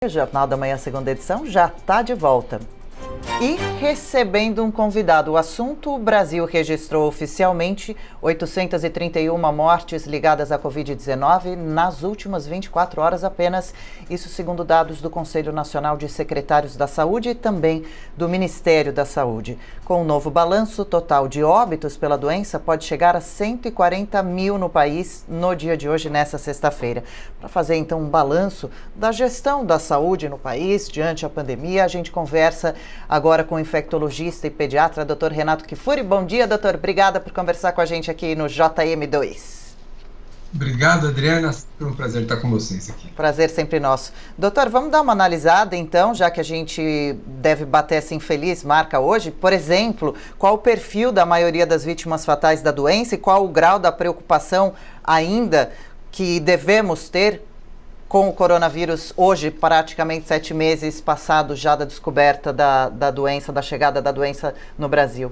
O Jornal da Manhã, segunda edição, já está de volta. E recebendo um convidado, o assunto: o Brasil registrou oficialmente 831 mortes ligadas à Covid-19 nas últimas 24 horas apenas, isso segundo dados do Conselho Nacional de Secretários da Saúde e também do Ministério da Saúde. Com o novo balanço, o total de óbitos pela doença pode chegar a 140 mil no país no dia de hoje, nessa sexta-feira. Para fazer então um balanço da gestão da saúde no país diante da pandemia, a gente conversa agora com o infectologista e pediatra, Dr. Renato Kfouri. Bom dia, doutor. Obrigada por conversar com a gente aqui no JM2. Obrigado, Adriana. Foi um prazer estar com vocês aqui. Prazer sempre nosso. Doutor, vamos dar uma analisada então, já que a gente deve bater essa infeliz marca hoje. Por exemplo, qual o perfil da maioria das vítimas fatais da doença e qual o grau da preocupação ainda que devemos ter com o coronavírus hoje, praticamente 7 meses passados já da descoberta da doença, da chegada da doença no Brasil?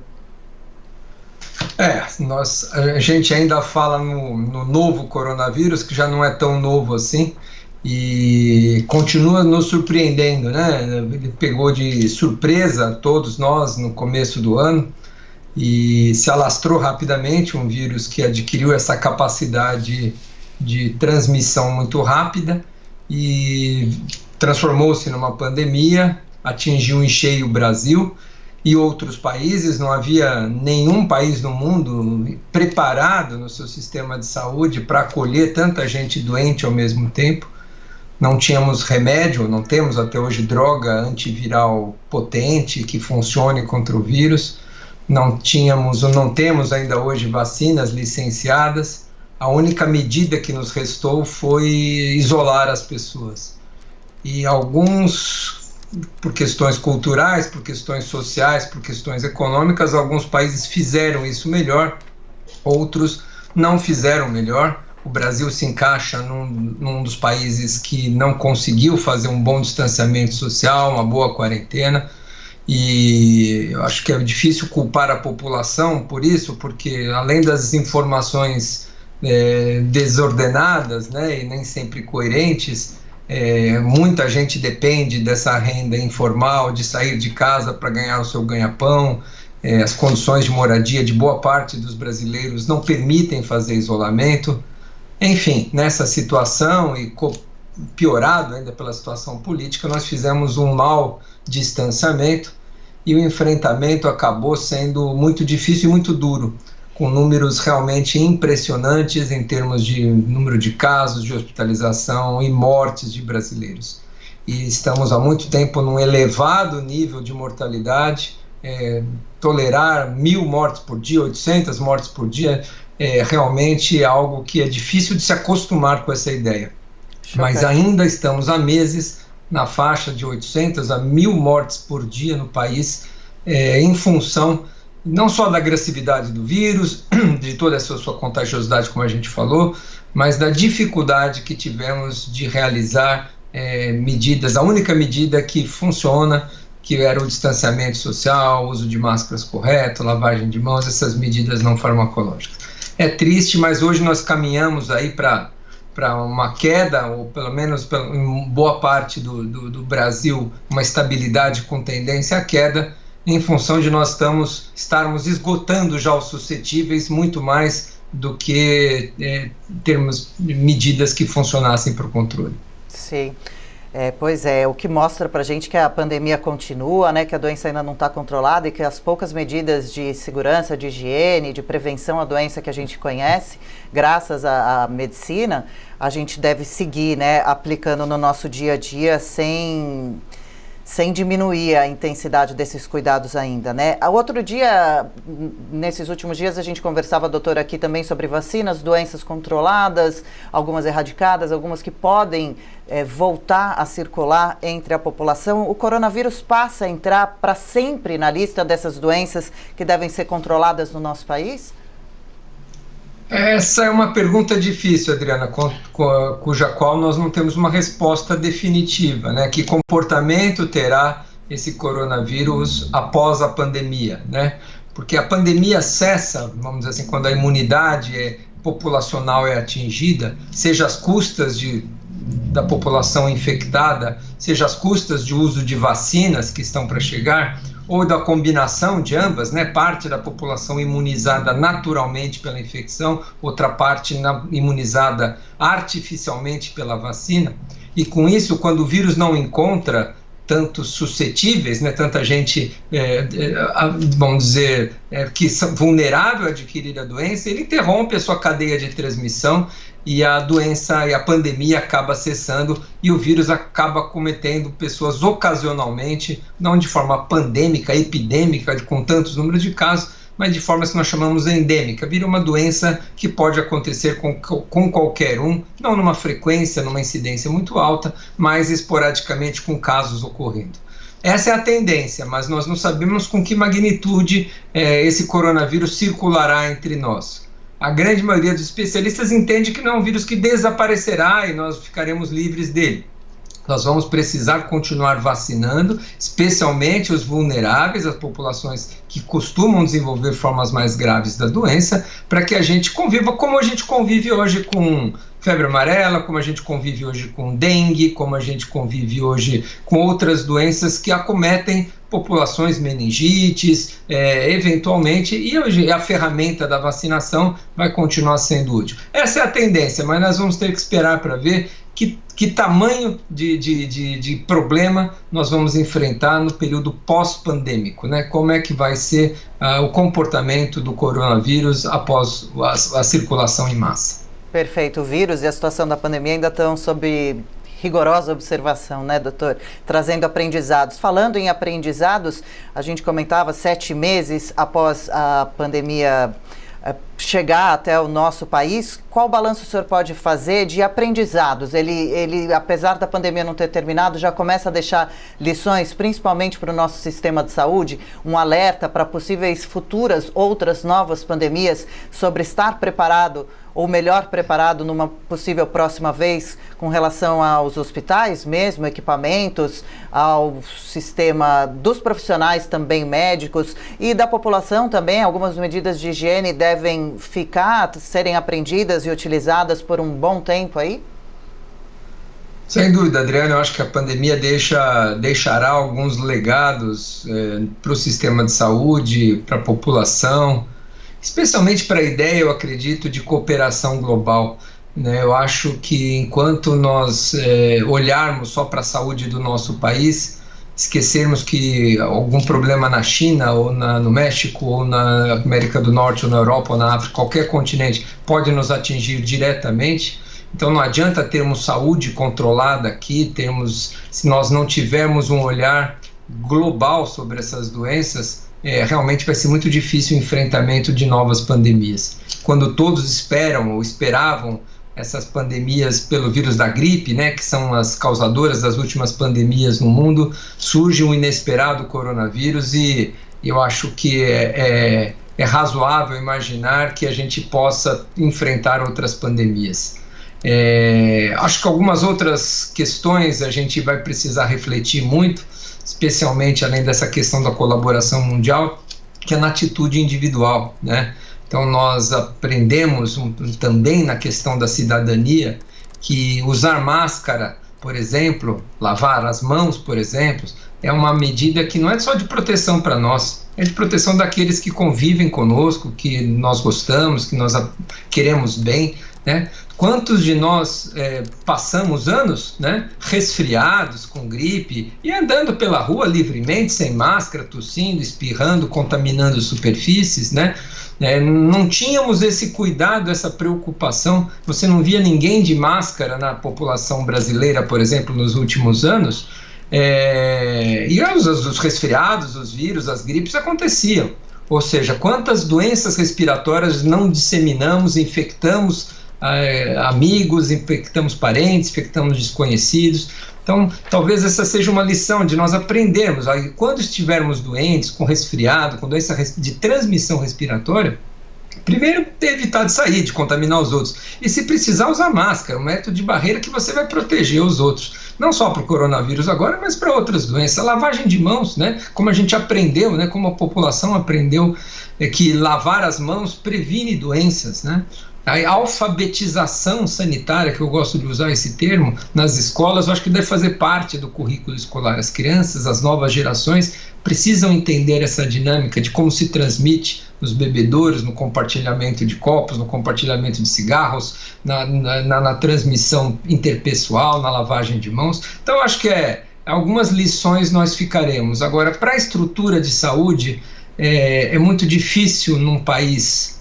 A gente ainda fala no novo coronavírus, que já não é tão novo assim, e continua nos surpreendendo, né? Ele pegou de surpresa todos nós no começo do ano e se alastrou rapidamente, um vírus que adquiriu essa capacidade de transmissão muito rápida e transformou-se numa pandemia, atingiu em cheio o Brasil e outros países. Não havia nenhum país no mundo preparado no seu sistema de saúde para acolher tanta gente doente ao mesmo tempo. Não tínhamos remédio, não temos até hoje droga antiviral potente que funcione contra o vírus, não tínhamos ou não temos ainda hoje vacinas licenciadas. A única medida que nos restou foi isolar as pessoas. E alguns, por questões culturais, por questões sociais, por questões econômicas, alguns países fizeram isso melhor, outros não fizeram melhor. O Brasil se encaixa num dos países que não conseguiu fazer um bom distanciamento social, uma boa quarentena. E eu acho que é difícil culpar a população por isso, porque além das informações desordenadas, né, e nem sempre coerentes, muita gente depende dessa renda informal, de sair de casa para ganhar o seu ganha-pão. As condições de moradia de boa parte dos brasileiros não permitem fazer isolamento. Enfim, nessa situação, e piorado ainda pela situação política, nós fizemos um mau distanciamento e o enfrentamento acabou sendo muito difícil e muito duro, com números realmente impressionantes em termos de número de casos, de hospitalização e mortes de brasileiros. E estamos há muito tempo num elevado nível de mortalidade. Tolerar 1.000 mortes por dia, 800 mortes por dia, é realmente algo que é difícil de se acostumar com essa ideia. Mas ainda estamos há meses na faixa de 800 a 1.000 mortes por dia no país, em função não só da agressividade do vírus, de toda essa sua contagiosidade, como a gente falou, mas da dificuldade que tivemos de realizar medidas. A única medida que funciona, que era o distanciamento social, o uso de máscaras correto, lavagem de mãos, essas medidas não farmacológicas. É triste, mas hoje nós caminhamos aí para uma queda, ou pelo menos em boa parte do Brasil, uma estabilidade com tendência à queda, em função de nós estarmos esgotando já os suscetíveis muito mais do que termos medidas que funcionassem para o controle. Sim. Pois é, o que mostra para a gente que a pandemia continua, né, que a doença ainda não está controlada e que as poucas medidas de segurança, de higiene, de prevenção à doença que a gente conhece, graças à medicina, a gente deve seguir, né, aplicando no nosso dia a dia sem diminuir a intensidade desses cuidados ainda, né? Outro dia, nesses últimos dias, a gente conversava, doutor, aqui também sobre vacinas, doenças controladas, algumas erradicadas, algumas que podem voltar a circular entre a população. O coronavírus passa a entrar para sempre na lista dessas doenças que devem ser controladas no nosso país? Essa é uma pergunta difícil, Adriana, cuja qual nós não temos uma resposta definitiva, né? Que comportamento terá esse coronavírus após a pandemia, né? Porque a pandemia cessa, vamos dizer assim, quando a imunidade populacional é atingida, seja às custas de da população infectada, seja às custas de uso de vacinas que estão para chegar, ou da combinação de ambas, né? Parte da população imunizada naturalmente pela infecção, outra parte imunizada artificialmente pela vacina. E com isso, quando o vírus não encontra tantos suscetíveis, né, tanta gente, vamos dizer, que são vulnerável a adquirir a doença, ele interrompe a sua cadeia de transmissão e a doença e a pandemia acaba cessando e o vírus acaba cometendo pessoas ocasionalmente, não de forma pandêmica, epidêmica, com tantos números de casos, mas de forma que nós chamamos endêmica. Vira uma doença que pode acontecer com qualquer um, não numa frequência, numa incidência muito alta, mas esporadicamente com casos ocorrendo. Essa é a tendência, mas nós não sabemos com que magnitude esse coronavírus circulará entre nós. A grande maioria dos especialistas entende que não é um vírus que desaparecerá e nós ficaremos livres dele. Nós vamos precisar continuar vacinando, especialmente os vulneráveis, as populações que costumam desenvolver formas mais graves da doença, para que a gente conviva como a gente convive hoje com febre amarela, como a gente convive hoje com dengue, como a gente convive hoje com outras doenças que acometem populações, meningites, eventualmente, e hoje a ferramenta da vacinação vai continuar sendo útil. Essa é a tendência, mas nós vamos ter que esperar para ver que tamanho de problema nós vamos enfrentar no período pós-pandêmico, né? Como é que vai ser o comportamento do coronavírus após a circulação em massa. Perfeito. O vírus e a situação da pandemia ainda estão sob rigorosa observação, né, doutor? Trazendo aprendizados. Falando em aprendizados, a gente comentava 7 meses após a pandemia chegar até o nosso país, qual balanço o senhor pode fazer de aprendizados? Ele, apesar da pandemia não ter terminado, já começa a deixar lições, principalmente para o nosso sistema de saúde, um alerta para possíveis futuras outras novas pandemias, sobre estar preparado ou melhor preparado numa possível próxima vez com relação aos hospitais mesmo, equipamentos, ao sistema dos profissionais também médicos e da população também. Algumas medidas de higiene devem serem aprendidas e utilizadas por um bom tempo aí? Sem dúvida, Adriano, eu acho que a pandemia deixará alguns legados para o sistema de saúde, para a população, especialmente para a ideia, eu acredito, de cooperação global, né? Eu acho que enquanto nós olharmos só para a saúde do nosso país, esquecermos que algum problema na China, ou no México, ou na América do Norte, ou na Europa, ou na África, qualquer continente, pode nos atingir diretamente. Então não adianta termos saúde controlada aqui, se nós não tivermos um olhar global sobre essas doenças, realmente vai ser muito difícil o enfrentamento de novas pandemias. Quando todos esperam ou esperavam essas pandemias pelo vírus da gripe, né, que são as causadoras das últimas pandemias no mundo, surge um inesperado coronavírus e eu acho que é razoável imaginar que a gente possa enfrentar outras pandemias. Acho que algumas outras questões a gente vai precisar refletir muito, especialmente além dessa questão da colaboração mundial, que é na atitude individual, né? Então nós aprendemos também na questão da cidadania que usar máscara, por exemplo, lavar as mãos, por exemplo, é uma medida que não é só de proteção para nós, é de proteção daqueles que convivem conosco, que nós gostamos, que nós queremos bem, né? Quantos de nós passamos anos, né, resfriados, com gripe, e andando pela rua livremente, sem máscara, tossindo, espirrando, contaminando superfícies, né? Não tínhamos esse cuidado, essa preocupação. Você não via ninguém de máscara na população brasileira, por exemplo, nos últimos anos, e os resfriados, os vírus, as gripes aconteciam. Ou seja, quantas doenças respiratórias não disseminamos, infectamos amigos, infectamos parentes, infectamos desconhecidos. Então, talvez essa seja uma lição de nós aprendermos. Quando estivermos doentes, com resfriado, com doença de transmissão respiratória, primeiro, evitar de sair, de contaminar os outros. E se precisar, usar máscara, um método de barreira que você vai proteger os outros. Não só para o coronavírus agora, mas para outras doenças. A lavagem de mãos, né? Como a gente aprendeu, né? Como a população aprendeu que lavar as mãos previne doenças, né? A alfabetização sanitária, que eu gosto de usar esse termo, nas escolas, eu acho que deve fazer parte do currículo escolar. As crianças, as novas gerações, precisam entender essa dinâmica de como se transmite nos bebedouros, no compartilhamento de copos, no compartilhamento de cigarros, na transmissão interpessoal, na lavagem de mãos. Então, eu acho que algumas lições nós ficaremos. Agora, para a estrutura de saúde, é muito difícil num país...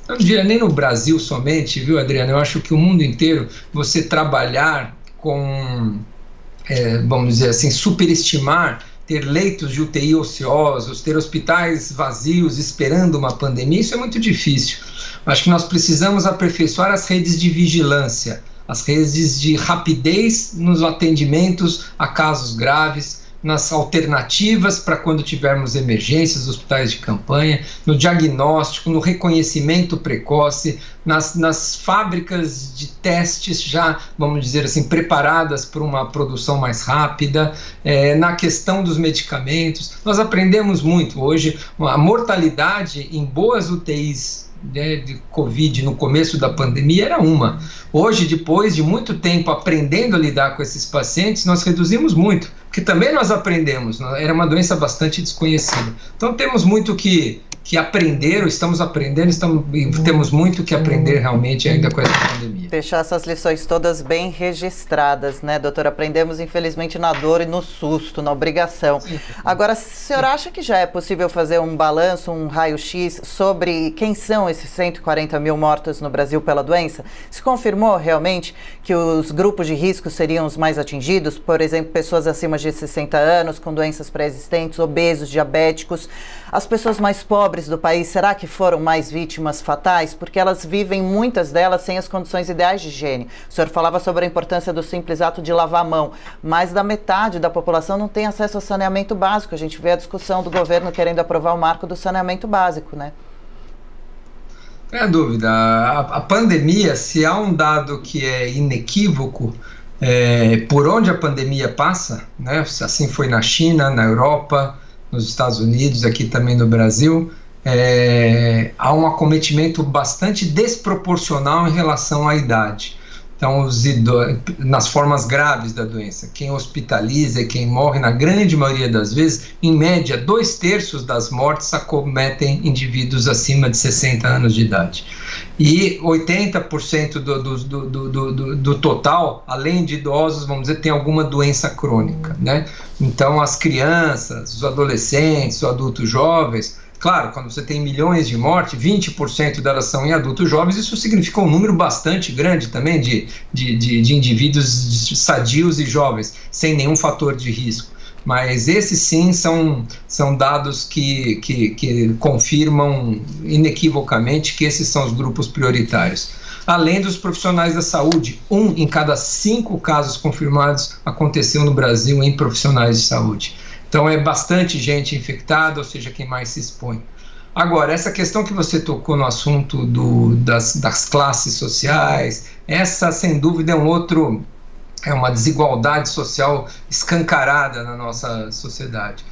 Eu não diria nem no Brasil somente, viu, Adriana? Eu acho que o mundo inteiro, você trabalhar com, vamos dizer assim, superestimar, ter leitos de UTI ociosos, ter hospitais vazios esperando uma pandemia, isso é muito difícil. Acho que nós precisamos aperfeiçoar as redes de vigilância, as redes de rapidez nos atendimentos a casos graves, nas alternativas para quando tivermos emergências, hospitais de campanha, no diagnóstico, no reconhecimento precoce, nas fábricas de testes já, vamos dizer assim, preparadas para uma produção mais rápida, na questão dos medicamentos. Nós aprendemos muito. Hoje, a mortalidade em boas UTIs de Covid no começo da pandemia era uma. Hoje, depois de muito tempo aprendendo a lidar com esses pacientes, nós reduzimos muito, porque também nós aprendemos, era uma doença bastante desconhecida. Então temos muito que aprender, estamos aprendendo, temos muito que aprender realmente ainda com essa pandemia. Deixar essas lições todas bem registradas, né, doutor? Aprendemos, infelizmente, na dor e no susto, na obrigação. Sim. Agora, o senhor acha que já é possível fazer um balanço, um raio-x sobre quem são esses 140 mil mortos no Brasil pela doença? Se confirmou realmente que os grupos de risco seriam os mais atingidos? Por exemplo, pessoas acima de 60 anos, com doenças pré-existentes, obesos, diabéticos. As pessoas mais pobres do país, será que foram mais vítimas fatais? Porque elas vivem, muitas delas, sem as condições ideais de higiene. O senhor falava sobre a importância do simples ato de lavar a mão. Mais da metade da população não tem acesso ao saneamento básico. A gente vê a discussão do governo querendo aprovar o marco do saneamento básico, né? Não é dúvida. A pandemia, se há um dado que é inequívoco, por onde a pandemia passa, né? Assim foi na China, na Europa, nos Estados Unidos, aqui também no Brasil, há um acometimento bastante desproporcional em relação à idade. Então, nas formas graves da doença, quem hospitaliza e quem morre, na grande maioria das vezes, em média, 2/3 das mortes acometem indivíduos acima de 60 anos de idade. E 80% do total, além de idosos, vamos dizer, tem alguma doença crônica, né? Então, as crianças, os adolescentes, os adultos jovens... Claro, quando você tem milhões de mortes, 20% delas são em adultos jovens, isso significa um número bastante grande também de indivíduos sadios e jovens, sem nenhum fator de risco. Mas esses sim são dados que confirmam inequivocamente que esses são os grupos prioritários. Além dos profissionais da saúde, 1 em cada 5 casos confirmados aconteceu no Brasil em profissionais de saúde. Então é bastante gente infectada, ou seja, quem mais se expõe. Agora, essa questão que você tocou no assunto das classes sociais, essa sem dúvida é uma desigualdade social escancarada na nossa sociedade.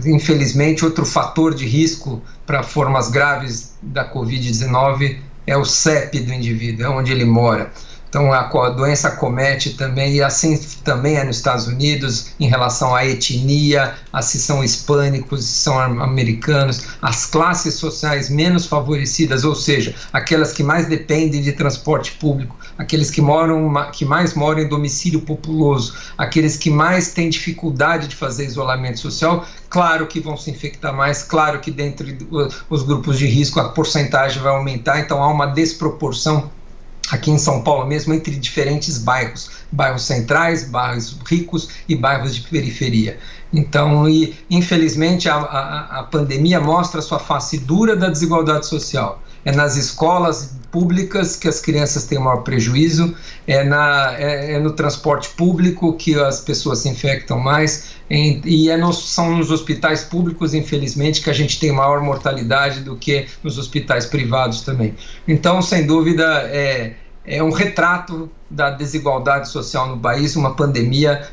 Infelizmente, outro fator de risco para formas graves da Covid-19 é o CEP do indivíduo, é onde ele mora. Então a doença acomete também, e assim também é nos Estados Unidos, em relação à etnia, se são hispânicos, se são americanos, as classes sociais menos favorecidas, ou seja, aquelas que mais dependem de transporte público, aqueles que mais moram em domicílio populoso, aqueles que mais têm dificuldade de fazer isolamento social, claro que vão se infectar mais, claro que dentre os grupos de risco a porcentagem vai aumentar, então há uma desproporção aqui em São Paulo mesmo, entre diferentes bairros centrais, bairros ricos e bairros de periferia. Então, infelizmente, a pandemia mostra a sua face dura da desigualdade social. É nas escolas públicas que as crianças têm o maior prejuízo, é no transporte público que as pessoas se infectam mais, são nos hospitais públicos, infelizmente, que a gente tem maior mortalidade do que nos hospitais privados também. Então, sem dúvida, é um retrato da desigualdade social no país. Uma pandemia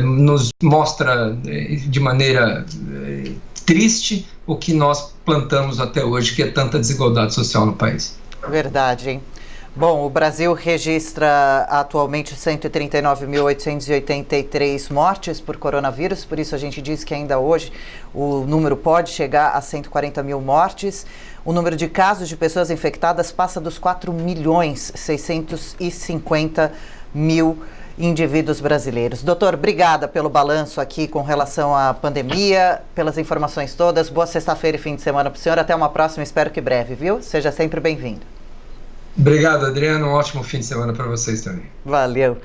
nos mostra de maneira triste o que nós plantamos até hoje, que é tanta desigualdade social no país. Verdade, hein? Bom, o Brasil registra atualmente 139.883 mortes por coronavírus, por isso a gente diz que ainda hoje o número pode chegar a 140 mil mortes. O número de casos de pessoas infectadas passa dos 4.650.000 indivíduos brasileiros. Doutor, obrigada pelo balanço aqui com relação à pandemia, pelas informações todas. Boa sexta-feira e fim de semana para o senhor. Até uma próxima, espero que breve, viu? Seja sempre bem-vindo. Obrigado, Adriano. Um ótimo fim de semana para vocês também. Valeu.